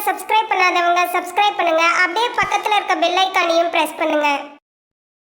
Subscribe பண்ணாதவங்க subscribe பண்ணுங்க. அப்படியே பக்கத்துல இருக்க பெல் ஐகானையும் பிரஸ் பண்ணுங்க.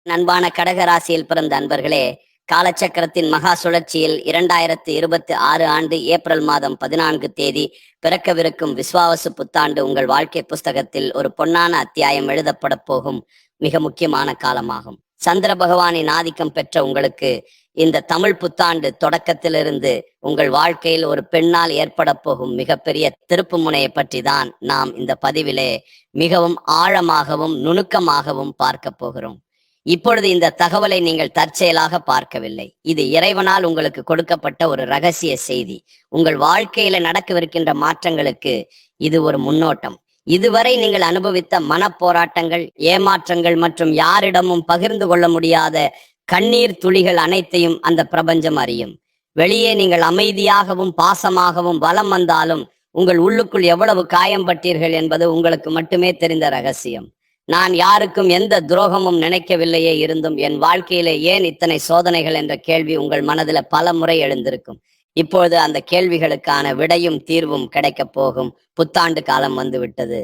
அன்பான கடகராசியில் பிறந்த அன்பர்களே, காலச்சக்கரத்தின் மகா சுழற்சியில் 2026 ஆண்டு ஏப்ரல் மாதம் 14 தேதி பிறக்கவிருக்கும் விஸ்வாவசு புத்தாண்டு உங்கள் வாழ்க்கை புஸ்தகத்தில் ஒரு பொன்னான அத்தியாயம் எழுதப்பட போகும் மிக முக்கியமான காலமாகும். சந்திர பகவானின் ஆதிக்கம் பெற்ற உங்களுக்கு இந்த தமிழ் புத்தாண்டு தொடக்கத்திலிருந்து உங்கள் வாழ்க்கையில் ஒரு பெண்ணால் ஏற்பட போகும் மிகப்பெரிய திருப்பு முனையை பற்றி தான் நாம் இந்த பதிவிலே மிகவும் ஆழமாகவும் நுணுக்கமாகவும் பார்க்க போகிறோம். இப்பொழுது இந்த தகவலை நீங்கள் தற்செயலாக பார்க்கவில்லை. இது இறைவனால் உங்களுக்கு கொடுக்கப்பட்ட ஒரு ரகசிய செய்தி. உங்கள் வாழ்க்கையில நடக்கவிருக்கின்ற மாற்றங்களுக்கு இது ஒரு முன்னோட்டம். இதுவரை நீங்கள் அனுபவித்த மனப்போராட்டங்கள், ஏமாற்றங்கள் மற்றும் யாரிடமும் பகிர்ந்து கொள்ள முடியாத கண்ணீர் துளிகள் அனைத்தையும் அந்த பிரபஞ்சம் அறியும். வெளியே நீங்கள் அமைதியாகவும் பாசமாகவும் வலம் வந்தாலும் உங்கள் உள்ளுக்குள் எவ்வளவு காயம்பட்டீர்கள் என்பது உங்களுக்கு மட்டுமே தெரிந்த ரகசியம். நான் யாருக்கும் எந்த துரோகமும் நினைக்கவில்லையே இருந்தும் என் வாழ்க்கையிலே ஏன் இத்தனை சோதனைகள் என்ற கேள்வி உங்கள் மனதில் பல முறை எழுந்திருக்கும். இப்பொழுது அந்த கேள்விகளுக்கான விடையும் தீர்வும் கிடைக்கப் போகும் புத்தாண்டு காலம் வந்துவிட்டது.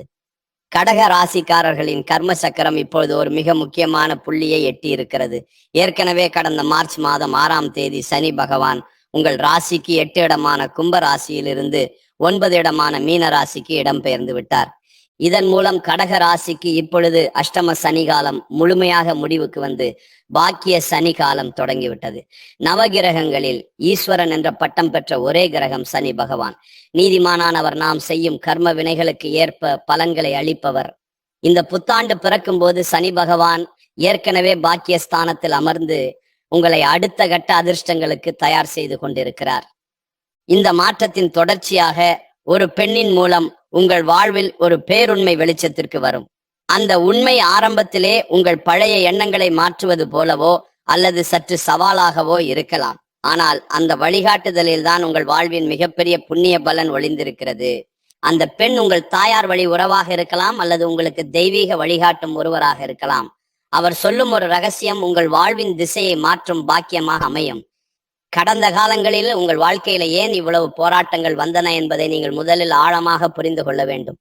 கடக ராசிக்காரர்களின் கர்ம சக்கரம் இப்பொழுது ஒரு மிக முக்கியமான புள்ளியை எட்டி இருக்கிறது. ஏற்கனவே கடந்த மார்ச் மாதம் 6ஆம் தேதி சனி பகவான் உங்கள் ராசிக்கு 8 இடமான கும்ப ராசியிலிருந்து 9 இடமான மீன ராசிக்கு இடம்பெயர்ந்து விட்டார். இதன் மூலம் கடக ராசிக்கு இப்பொழுது அஷ்டம சனி காலம் முழுமையாக முடிவுக்கு வந்து பாக்கிய சனி காலம் தொடங்கிவிட்டது. நவகிரகங்களில் ஈஸ்வரன் என்ற பட்டம் பெற்ற ஒரே கிரகம் சனி பகவான். நீதிமானானவர் நாம் செய்யும் கர்ம வினைகளுக்கு ஏற்ப பலன்களை அளிப்பவர். இந்த புத்தாண்டு பிறக்கும் போது சனி பகவான் ஏற்கனவே பாக்கியஸ்தானத்தில் அமர்ந்து உங்களை அடுத்த கட்ட அதிர்ஷ்டங்களுக்கு தயார் செய்து கொண்டிருக்கிறார். இந்த மாற்றத்தின் தொடர்ச்சியாக ஒரு பெண்ணின் மூலம் உங்கள் வாழ்வில் ஒரு பேருண்மை வெளிச்சத்திற்கு வரும். அந்த உண்மை ஆரம்பத்திலே உங்கள் பழைய எண்ணங்களை மாற்றுவது போலவோ அல்லது சற்று சவாலாகவோ இருக்கலாம். ஆனால் அந்த வழிகாட்டுதலில் தான் உங்கள் வாழ்வின் மிகப்பெரிய புண்ணிய பலன் ஒளிந்திருக்கிறது. அந்த பெண் உங்கள் தாயார் வழி உறவாக இருக்கலாம் அல்லது உங்களுக்கு தெய்வீக வழிகாட்டும் ஒருவராக இருக்கலாம். அவர் சொல்லும் ஒரு ரகசியம் உங்கள் வாழ்வின் திசையை மாற்றும் பாக்கியமாக அமையும். கடந்த காலங்களில் உங்கள் வாழ்க்கையில ஏன் இவ்வளவு போராட்டங்கள் வந்தன என்பதை நீங்கள் முதலில் ஆழமாக புரிந்து கொள்ள வேண்டும்.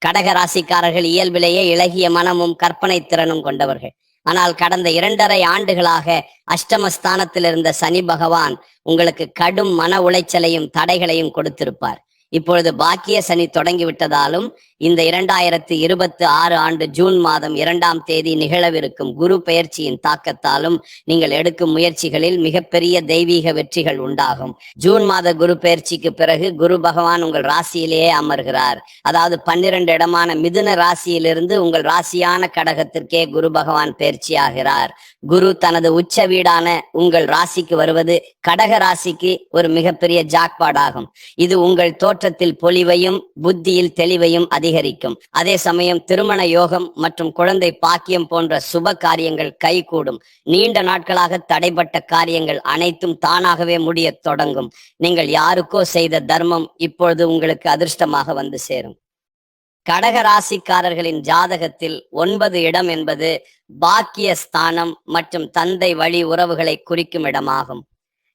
கடக ராசிக்காரர்கள் இயல்பிலேயே இளகிய மனமும் கற்பனை திறனும் கொண்டவர்கள். ஆனால் கடந்த 2.5 ஆண்டுகளாக அஷ்டமஸ்தானத்தில் இருந்த சனி பகவான் உங்களுக்கு கடும் மன உளைச்சலையும் தடைகளையும் கொடுத்திருப்பார். இப்பொழுது பாக்கிய சனி தொடங்கிவிட்டதாலும் இந்த 2026 ஆண்டு ஜூன் மாதம் 2ஆம் தேதி நிகழவிருக்கும் குரு பெயர்ச்சியின் தாக்கத்தாலும் நீங்கள் எடுக்கும் முயற்சிகளில் மிகப்பெரிய தெய்வீக வெற்றிகள் உண்டாகும். ஜூன் மாத குரு பெயர்ச்சிக்கு பிறகு குரு பகவான் உங்கள் ராசியிலேயே அமர்கிறார். அதாவது 12 இடமான மிதுன ராசியிலிருந்து உங்கள் ராசியான கடகத்திற்கே குரு பகவான் பெயர்ச்சியாகிறார். குரு தனது உச்ச வீடான உங்கள் ராசிக்கு வருவது கடக ராசிக்கு ஒரு மிகப்பெரிய ஜாக்பாட் ஆகும். இது உங்கள் தோற்றத்தில் பொலிவையும் புத்தியில் தெளிவையும் அதிகரிக்கும். அதே சமயம் திருமண யோகம் மற்றும் குழந்தை பாக்கியம் போன்ற சுப காரியங்கள் கைகூடும். நீண்ட நாட்களாக தடைப்பட்ட காரியங்கள் அனைத்தும் தானாகவே முடிய தொடங்கும். நீங்கள் யாருக்கோ செய்த தர்மம் இப்பொழுது உங்களுக்கு அதிர்ஷ்டமாக வந்து சேரும். கடக ராசிக்காரர்களின் ஜாதகத்தில் 9 இடம் என்பது பாக்கிய ஸ்தானம் மற்றும் தந்தை வழி உறவுகளை குறிக்கும் இடமாகும்.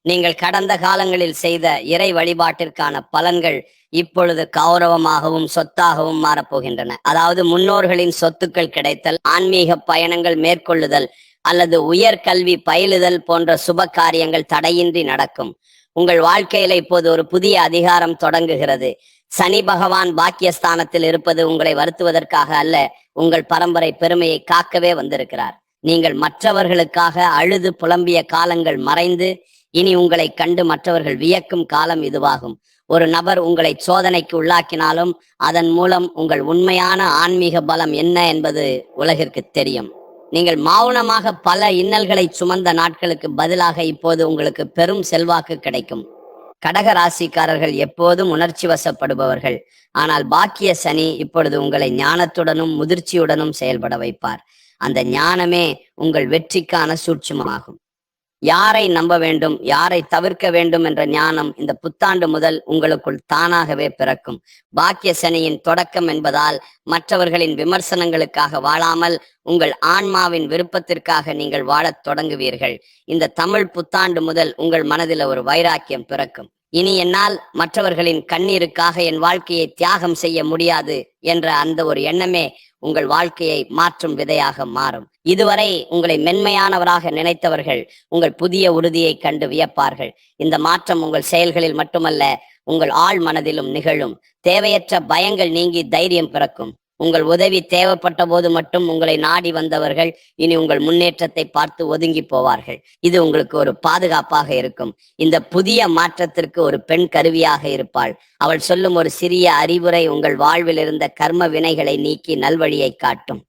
நீங்கள் கடந்த காலங்களில் செய்த இறை வழிபாட்டிற்கான பலன்கள் இப்பொழுது கௌரவமாகவும் சொத்தாகவும் மாறப்போகின்றன. அதாவது முன்னோர்களின் சொத்துக்கள் கிடைத்தல், ஆன்மீக பயணங்கள் மேற்கொள்ளுதல் அல்லது உயர்கல்வி பயிலுதல் போன்ற சுப காரியங்கள் தடையின்றி நடக்கும். உங்கள் வாழ்க்கையில இப்போது ஒரு புதிய அதிகாரம் தொடங்குகிறது. சனி பகவான் பாக்கியஸ்தானத்தில் இருப்பது உங்களை வருத்துவதற்காக அல்ல, உங்கள் பரம்பரை பெருமையை காக்கவே வந்திருக்கிறார். நீங்கள் மற்றவர்களுக்காக அழுது புலம்பிய காலங்கள் மறைந்து இனி உங்களை கண்டு மற்றவர்கள் வியக்கும் காலம் இதுவாகும். ஒரு நபர் உங்களை சோதனைக்கு உள்ளாக்கினாலும் அதன் மூலம் உங்கள் உண்மையான ஆன்மீக பலம் என்ன என்பது உலகிற்கு தெரியும். நீங்கள் மௌனமாக பல இன்னல்களை சுமந்த நாட்களுக்கு பதிலாக இப்போது உங்களுக்கு பெரும் செல்வாக்கு கிடைக்கும். கடக ராசிக்காரர்கள் எப்போதும் உணர்ச்சி வசப்படுபவர்கள். ஆனால் பாக்கிய சனி இப்பொழுது உங்களை ஞானத்துடனும் முதிர்ச்சியுடனும் செயல்பட வைப்பார். அந்த ஞானமே உங்கள் வெற்றிக்கான சூட்சுமமாகும். யாரை நம்ப வேண்டும், யாரை தவிர்க்க வேண்டும் என்ற ஞானம் இந்த புத்தாண்டு முதல் உங்களுக்குள் தானாகவே பிறக்கும். பாக்கிய சனியின் தொடக்கம் என்பதால் மற்றவர்களின் விமர்சனங்களுக்காக வாழாமல் உங்கள் ஆன்மாவின் விருப்பத்திற்காக நீங்கள் வாழத் தொடங்குவீர்கள். இந்த தமிழ் புத்தாண்டு முதல் உங்கள் மனதில் ஒரு வைராக்கியம் பிறக்கும். இனி என்னால் மற்றவர்களின் கண்ணீருக்காக என் வாழ்க்கையை தியாகம் செய்ய முடியாது என்ற அந்த ஒரு எண்ணமே உங்கள் வாழ்க்கையை மாற்றும் விதையாக மாறும். இதுவரை உங்களை மென்மையானவராக நினைத்தவர்கள் உங்கள் புதிய உறுதியை கண்டு வியப்பார்கள். இந்த மாற்றம் உங்கள் செயல்களில் மட்டுமல்ல, உங்கள் ஆழ் மனதிலும் நிகழும். தேவையற்ற பயங்கள் நீங்கி தைரியம் பிறக்கும். உங்கள் உதவி தேவைப்பட்ட போது மட்டும் உங்களை நாடி வந்தவர்கள் இனி உங்கள் முன்னேற்றத்தை பார்த்து ஒதுங்கி போவார்கள். இது உங்களுக்கு ஒரு பாதுகாப்பாக இருக்கும். இந்த புதிய மாற்றத்திற்கு ஒரு பெண் கருவியாக இருப்பாள். அவள் சொல்லும் ஒரு சிறிய அறிவுரை உங்கள் வாழ்வில் இருந்த கர்ம வினைகளை நீக்கி நல்வழியை காட்டும்.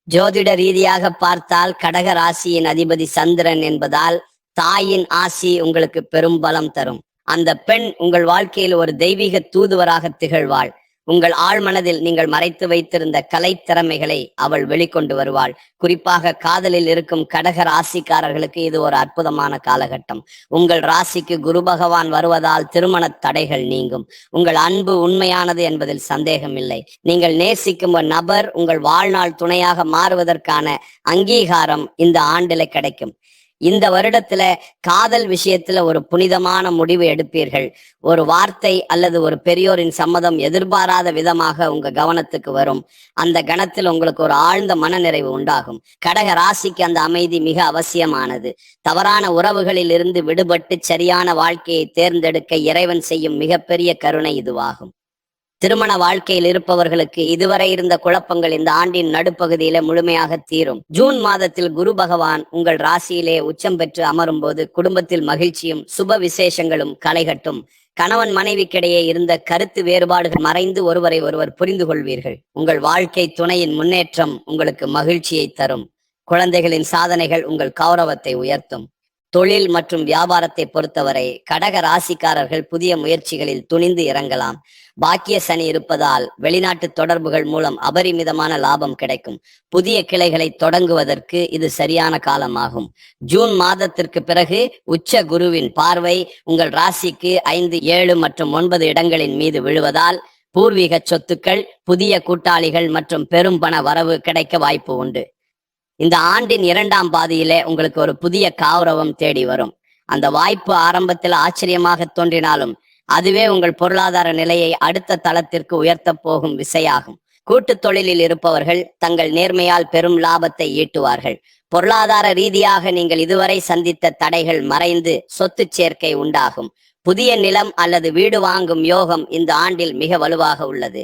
ஜோதிட ரீதியாக பார்த்தால் கடக ராசியின் அதிபதி சந்திரன் என்பதால் தாயின் ஆசி உங்களுக்கு பெரும் பலம் தரும். அந்த பெண் உங்கள் வாழ்க்கையில் ஒரு தெய்வீக தூதுவராக திகழ்வாள். உங்கள் ஆழ்மனதில் நீங்கள் மறைத்து வைத்திருந்த கலை திறமைகளை அவள் வெளிக்கொண்டு வருவாள். குறிப்பாக காதலில் இருக்கும் கடக ராசிக்காரர்களுக்கு இது ஒரு அற்புதமான காலகட்டம். உங்கள் ராசிக்கு குரு பகவான் வருவதால் திருமண தடைகள் நீங்கும். உங்கள் அன்பு உண்மையானது என்பதில் சந்தேகமில்லை. நீங்கள் நேசிக்கும் ஒரு நபர் உங்கள் வாழ்நாள் துணையாக மாறுவதற்கான அங்கீகாரம் இந்த ஆண்டில கிடைக்கும். இந்த வருடத்துல காதல் விஷயத்துல ஒரு புனிதமான முடிவு எடுப்பீர்கள். ஒரு வார்த்தை அல்லது ஒரு பெரியோரின் சம்மதம் எதிர்பாராத விதமாக உங்க கவனத்துக்கு வரும். அந்த கணத்தில் உங்களுக்கு ஒரு ஆழ்ந்த மனநிறைவு உண்டாகும். கடக ராசிக்கு அந்த அமைதி மிக அவசியமானது. தவறான உறவுகளில் இருந்து விடுபட்டு சரியான வாழ்க்கையை தேர்ந்தெடுக்க இறைவன் செய்யும் மிகப்பெரிய கருணை இதுவாகும். திருமண வாழ்க்கையில் இருப்பவர்களுக்கு இதுவரை இருந்த குழப்பங்கள் இந்த ஆண்டின் நடுப்பகுதியில முழுமையாக தீரும். ஜூன் மாதத்தில் குரு பகவான் உங்கள் ராசியிலே உச்சம் பெற்று அமரும் போது குடும்பத்தில் மகிழ்ச்சியும் சுப விசேஷங்களும் களைகட்டும். கணவன் மனைவிக்கிடையே இருந்த கருத்து வேறுபாடுகள் மறைந்து ஒருவரை ஒருவர் புரிந்து கொள்வீர்கள். உங்கள் வாழ்க்கை துணையின் முன்னேற்றம் உங்களுக்கு மகிழ்ச்சியை தரும். குழந்தைகளின் சாதனைகள் உங்கள் கௌரவத்தை உயர்த்தும். தொழில் மற்றும் வியாபாரத்தை பொறுத்தவரை கடக ராசிக்காரர்கள் புதிய முயற்சிகளில் துணிந்து இறங்கலாம். பாக்கிய சனி இருப்பதால் வெளிநாட்டு தொடர்புகள் மூலம் அபரிமிதமான லாபம் கிடைக்கும். புதிய கிளைகளை தொடங்குவதற்கு இது சரியான காலமாகும். ஜூன் மாதத்திற்கு பிறகு உச்ச குருவின் பார்வை உங்கள் ராசிக்கு 5, 7 மற்றும் 9 இடங்களின் மீது விழுவதால் பூர்வீக சொத்துக்கள், புதிய கூட்டாளிகள் மற்றும் பெரும் பண வரவு கிடைக்க வாய்ப்பு உண்டு. இந்த ஆண்டின் 2ஆம் பாதியிலே உங்களுக்கு ஒரு புதிய கௌரவம் தேடி வரும். அந்த வாய்ப்பு ஆரம்பத்தில் ஆச்சரியமாக தோன்றினாலும் அதுவே உங்கள் பொருளாதார நிலையை அடுத்த தளத்திற்கு உயர்த்த போகும் விசையாகும். கூட்டு தொழிலில் இருப்பவர்கள் தங்கள் நேர்மையால் பெரும் லாபத்தை ஈட்டுவார்கள். பொருளாதார ரீதியாக நீங்கள் இதுவரை சந்தித்த தடைகள் மறைந்து சொத்து சேர்க்கை உண்டாகும். புதிய நிலம் அல்லது வீடு வாங்கும் யோகம் இந்த ஆண்டில் மிக வலுவாக உள்ளது.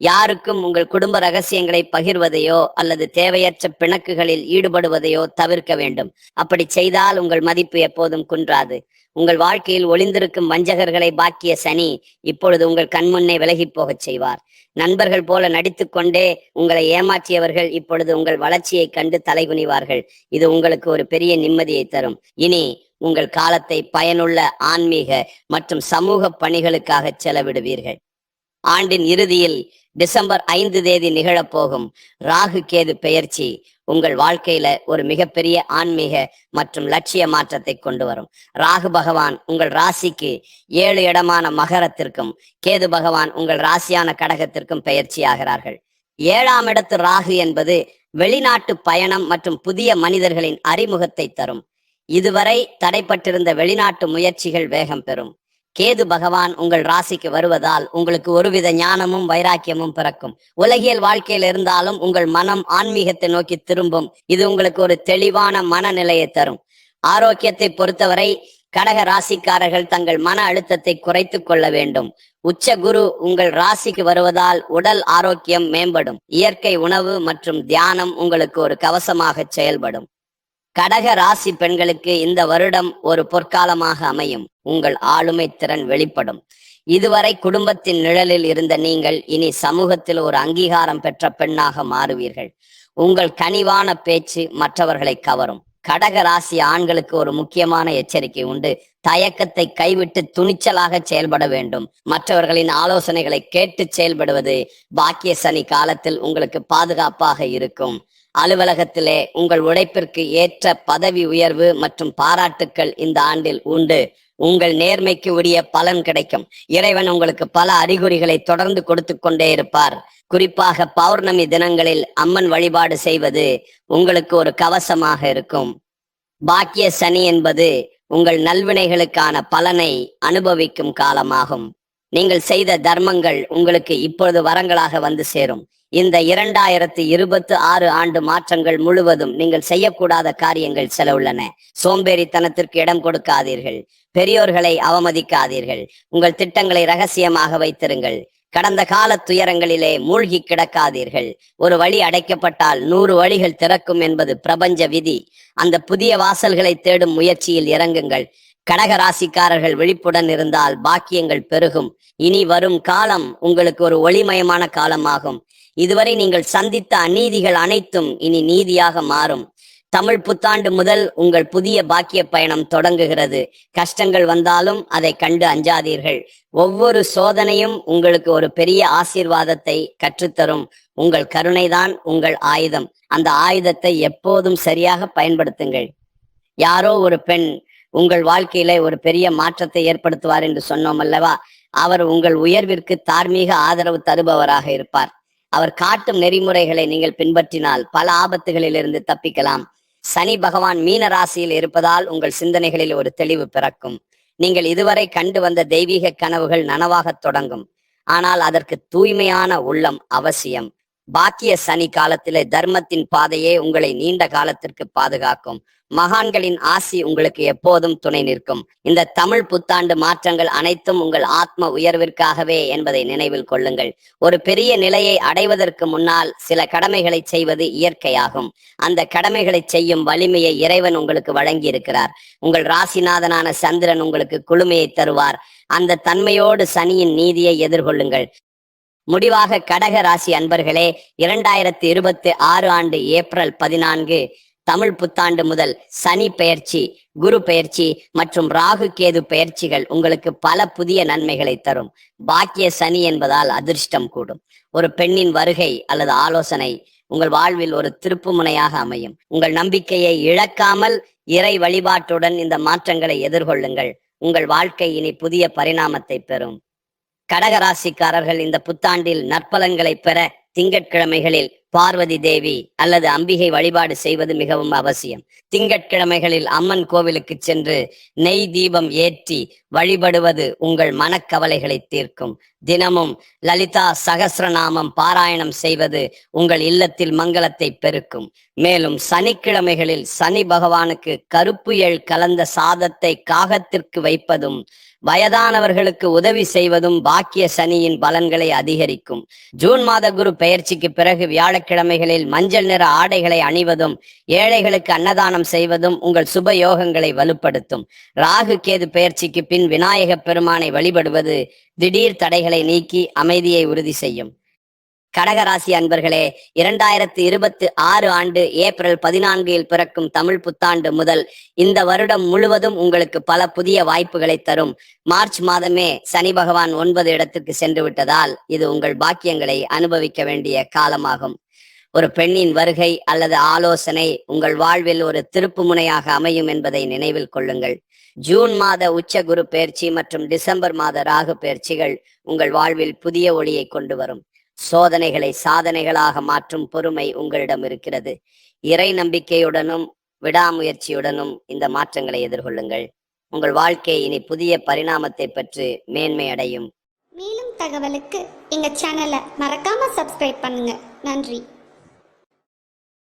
யாருக்கும் உங்கள் குடும்ப ரகசியங்களை பகிர்வதையோ அல்லது தேவையற்ற பிணக்குகளில் ஈடுபடுவதையோ தவிர்க்க வேண்டும். அப்படி செய்தால் உங்கள் மதிப்பு எப்போதும் குன்றாது. உங்கள் வாழ்க்கையில் ஒளிந்திருக்கும் வஞ்சகர்களை பாக்கிய சனி இப்பொழுது உங்கள் கண்முன்னே விலகி போகச் செய்வார். நண்பர்கள் போல நடித்து கொண்டே உங்களை ஏமாற்றியவர்கள் இப்பொழுது உங்கள் வளர்ச்சியை கண்டு தலைகுனிவார்கள். இது உங்களுக்கு ஒரு பெரிய நிம்மதியை தரும். இனி உங்கள் காலத்தை பயனுள்ள ஆன்மீக மற்றும் சமூக பணிகளுக்காக செலவிடுவீர்கள். ஆண்டின் இறுதியில் டிசம்பர் 5 தேதி நிகழப்போகும் ராகு கேது பெயர்ச்சி உங்கள் வாழ்க்கையில ஒரு மிகப்பெரிய ஆன்மீக மற்றும் லட்சிய மாற்றத்தை கொண்டு வரும். ராகு பகவான் உங்கள் ராசிக்கு 7 இடமான மகரத்திற்கும் கேது பகவான் உங்கள் ராசியான கடகத்திற்கும் பெயர்ச்சி ஆகிறார்கள். 7ஆம் இடத்து ராகு என்பது வெளிநாட்டு பயணம் மற்றும் புதிய மனிதர்களின் அறிமுகத்தை தரும். இதுவரை தடைப்பட்டிருந்த வெளிநாட்டு முயற்சிகள் வேகம் பெறும். கேது பகவான் உங்கள் ராசிக்கு வருவதால் உங்களுக்கு ஒருவித ஞானமும் வைராக்கியமும் பிறக்கும். உலகியல் வாழ்க்கையில் இருந்தாலும் உங்கள் மனம் ஆன்மீகத்தை நோக்கி திரும்பும். இது உங்களுக்கு ஒரு தெளிவான மனநிலையை தரும். ஆரோக்கியத்தை பொறுத்தவரை கடக ராசிக்காரர்கள் தங்கள் மன அழுத்தத்தை குறைத்து கொள்ள வேண்டும். உச்ச குரு உங்கள் ராசிக்கு வருவதால் உடல் ஆரோக்கியம் மேம்படும். இயற்கை உணவு மற்றும் தியானம் உங்களுக்கு ஒரு கவசமாக செயல்படும். கடக ராசி பெண்களுக்கு இந்த வருடம் ஒரு பொற்காலமாக அமையும். உங்கள் ஆளுமை திறன் வெளிப்படும். இதுவரை குடும்பத்தின் நிழலில் இருந்த நீங்கள் இனி சமூகத்தில் ஒரு அங்கீகாரம் பெற்ற பெண்ணாக மாறுவீர்கள். உங்கள் கனிவான பேச்சு மற்றவர்களை கவரும். கடக ராசி ஆண்களுக்கு ஒரு முக்கியமான எச்சரிக்கை உண்டு. தயக்கத்தை கைவிட்டு துணிச்சலாக செயல்பட வேண்டும். மற்றவர்களின் ஆலோசனைகளை கேட்டு செயல்படுவது பாக்கிய சனி காலத்தில் உங்களுக்கு பாதுகாப்பாக இருக்கும். அலுவலகத்திலே உங்கள் உழைப்பிற்கு ஏற்ற பதவி உயர்வு மற்றும் பாராட்டுக்கள் இந்த ஆண்டில் உண்டு. உங்கள் நேர்மைக்கு உரிய பலன் கிடைக்கும். இறைவன் உங்களுக்கு பல அறிகுறிகளை தொடர்ந்து கொடுத்து கொண்டே இருப்பார். குறிப்பாக பௌர்ணமி தினங்களில் அம்மன் வழிபாடு செய்வது உங்களுக்கு ஒரு கவசமாக இருக்கும். பாக்கிய சனி என்பது உங்கள் நல்வினைகளுக்கான பலனை அனுபவிக்கும் காலமாகும். நீங்கள் செய்த தர்மங்கள் உங்களுக்கு இப்பொழுது வரங்களாக வந்து சேரும். இந்த 2026 ஆண்டு மாற்றங்கள் முழுவதும் நீங்கள் செய்யக்கூடாத காரியங்கள் சில உள்ளன. சோம்பேறித்தனத்திற்கு இடம் கொடுக்காதீர்கள். பெரியோர்களை அவமதிக்காதீர்கள். உங்கள் திட்டங்களை ரகசியமாக வைத்திருங்கள். கடந்த கால துயரங்களிலே மூழ்கி கிடக்காதீர்கள். ஒரு வழி அடைக்கப்பட்டால் 100 வழிகள் திறக்கும் என்பது பிரபஞ்ச விதி. அந்த புதிய வாசல்களை தேடும் முயற்சியில் இறங்குங்கள். கடக ராசிக்காரர்கள் விழிப்புடன் இருந்தால் பாக்கியங்கள் பெருகும். இனி வரும் காலம் உங்களுக்கு ஒரு ஒளிமயமான காலமாகும். இதுவரை நீங்கள் சந்தித்த அநீதிகள் அனைத்தும் இனி நீதியாக மாறும். தமிழ் புத்தாண்டு முதல் உங்கள் புதிய பாக்கிய பயணம் தொடங்குகிறது. கஷ்டங்கள் வந்தாலும் அதை கண்டு அஞ்சாதீர்கள். ஒவ்வொரு சோதனையும் உங்களுக்கு ஒரு பெரிய ஆசீர்வாதத்தை கற்றுத்தரும். உங்கள் கருணைதான் உங்கள் ஆயுதம். அந்த ஆயுதத்தை எப்போதும் சரியாக பயன்படுத்துங்கள். யாரோ ஒரு பெண் உங்கள் வாழ்க்கையில ஒரு பெரிய மாற்றத்தை ஏற்படுத்துவார் என்று சொன்னோம் அல்லவா? அவர் உங்கள் உயர்விற்கு தார்மீக ஆதரவு தருபவராக இருப்பார். அவர் காட்டும் நெறிமுறைகளை நீங்கள் பின்பற்றினால் பல ஆபத்துகளிலிருந்து தப்பிக்கலாம். சனி பகவான் மீன ராசியில் இருப்பதால் உங்கள் சிந்தனைகளில் ஒரு தெளிவு பிறக்கும். நீங்கள் இதுவரை கண்டு வந்த தெய்வீக கனவுகள் நனவாகத் தொடங்கும். ஆனால் அதற்கு தூய்மையான உள்ளம் அவசியம். பாக்கிய சனி காலத்திலே தர்மத்தின் பாதையே உங்களை நீண்ட காலத்திற்கு பாதுகாக்கும். மகான்களின் ஆசி உங்களுக்கு எப்போதும் துணை நிற்கும். இந்த தமிழ் புத்தாண்டு மாற்றங்கள் அனைத்தும் உங்கள் ஆத்ம உயர்விற்காகவே என்பதை நினைவில் கொள்ளுங்கள். ஒரு பெரிய நிலையை அடைவதற்கு முன்னால் சில கடமைகளை செய்வது இயற்கையாகும். அந்த கடமைகளை செய்யும் வலிமையை இறைவன் உங்களுக்கு வழங்கி இருக்கிறார். உங்கள் ராசிநாதனான சந்திரன் உங்களுக்கு குளுமையை தருவார். அந்த தன்மையோடு சனியின் நீதியை எதிர்கொள்ளுங்கள். முடிவாக கடக ராசி அன்பர்களே, 2026 ஆண்டு ஏப்ரல் 14 தமிழ் புத்தாண்டு முதல் சனி பெயர்ச்சி, குரு பெயர்ச்சி மற்றும் ராகு கேது பெயர்ச்சிகள் உங்களுக்கு பல புதிய நன்மைகளை தரும். பாக்கிய சனி என்பதால் அதிர்ஷ்டம் கூடும். ஒரு பெண்ணின் வருகை அல்லது ஆலோசனை உங்கள் வாழ்வில் ஒரு திருப்பு முனையாக அமையும். உங்கள் நம்பிக்கையை இழக்காமல் இறை வழிபாட்டுடன் இந்த மாற்றங்களை எதிர்கொள்ளுங்கள். உங்கள் வாழ்க்கை இனி புதிய பரிணாமத்தை பெறும். கடகராசிக்காரர்கள் இந்த புத்தாண்டில் நற்பலன்களை பெற திங்கட்கிழமைகளில் பார்வதி தேவி அல்லது அம்பிகை வழிபாடு செய்வது மிகவும் அவசியம். திங்கட்கிழமைகளில் அம்மன் கோவிலுக்கு சென்று நெய் தீபம் ஏற்றி வழிபடுவது உங்கள் மனக்கவலைகளை தீர்க்கும். தினமும் லலிதா சகஸ்ரநாமம் பாராயணம் செய்வது உங்கள் இல்லத்தில் மங்களத்தை பெருக்கும். மேலும் சனிக்கிழமைகளில் சனி பகவானுக்கு கருப்பு எள் கலந்த சாதத்தை காகத்திற்கு வைப்பதும் வயதானவர்களுக்கு உதவி செய்வதும் பாக்கிய சனியின் பலன்களை அதிகரிக்கும். ஜூன் மாத குரு பெயர்ச்சிக்கு பிறகு வியாழக்கிழமைகளில் மஞ்சள் நிற ஆடைகளை அணிவதும் ஏழைகளுக்கு அன்னதானம் செய்வதும் உங்கள் சுப யோகங்களை வலுப்படுத்தும். ராகு கேது பெயர்ச்சிக்கு பின் விநாயக பெருமானை வழிபடுவது திடீர் தடைகளை நீக்கி அமைதியை உறுதி செய்யும். கடகராசி அன்பர்களே, 2026 ஆண்டு ஏப்ரல் 14 பிறக்கும் தமிழ் புத்தாண்டு முதல் இந்த வருடம் முழுவதும் உங்களுக்கு பல புதிய வாய்ப்புகளை தரும். மார்ச் மாதமே சனி பகவான் 9 இடத்திற்கு சென்று விட்டதால் இது உங்கள் பாக்கியங்களை அனுபவிக்க வேண்டிய காலமாகும். ஒரு பெண்ணின் வருகை அல்லது ஆலோசனை உங்கள் வாழ்வில் ஒரு திருப்பு முனையாக அமையும் என்பதை நினைவில் கொள்ளுங்கள். ஜூன் மாத உச்ச குரு பெயர்ச்சி மற்றும் டிசம்பர் மாத ராகு பெயர்ச்சிகள் உங்கள் வாழ்வில் புதிய ஒளியை கொண்டு வரும். சோதனைகளை சாதனைகளாக மாற்றும் பொறுமை உங்களிடம் இருக்கிறது. இறை நம்பிக்கையுடனும் விடாமுயற்சியுடனும் இந்த மாற்றங்களை எதிர்கொள்ளுங்கள். உங்கள் வாழ்க்கை இனி புதிய பரிணாமத்தை பெற்று மேன்மை அடையும். மேலும் தகவலுக்கு எங்க சேனலை மறக்காம சப்ஸ்கிரைப் பண்ணுங்க. நன்றி.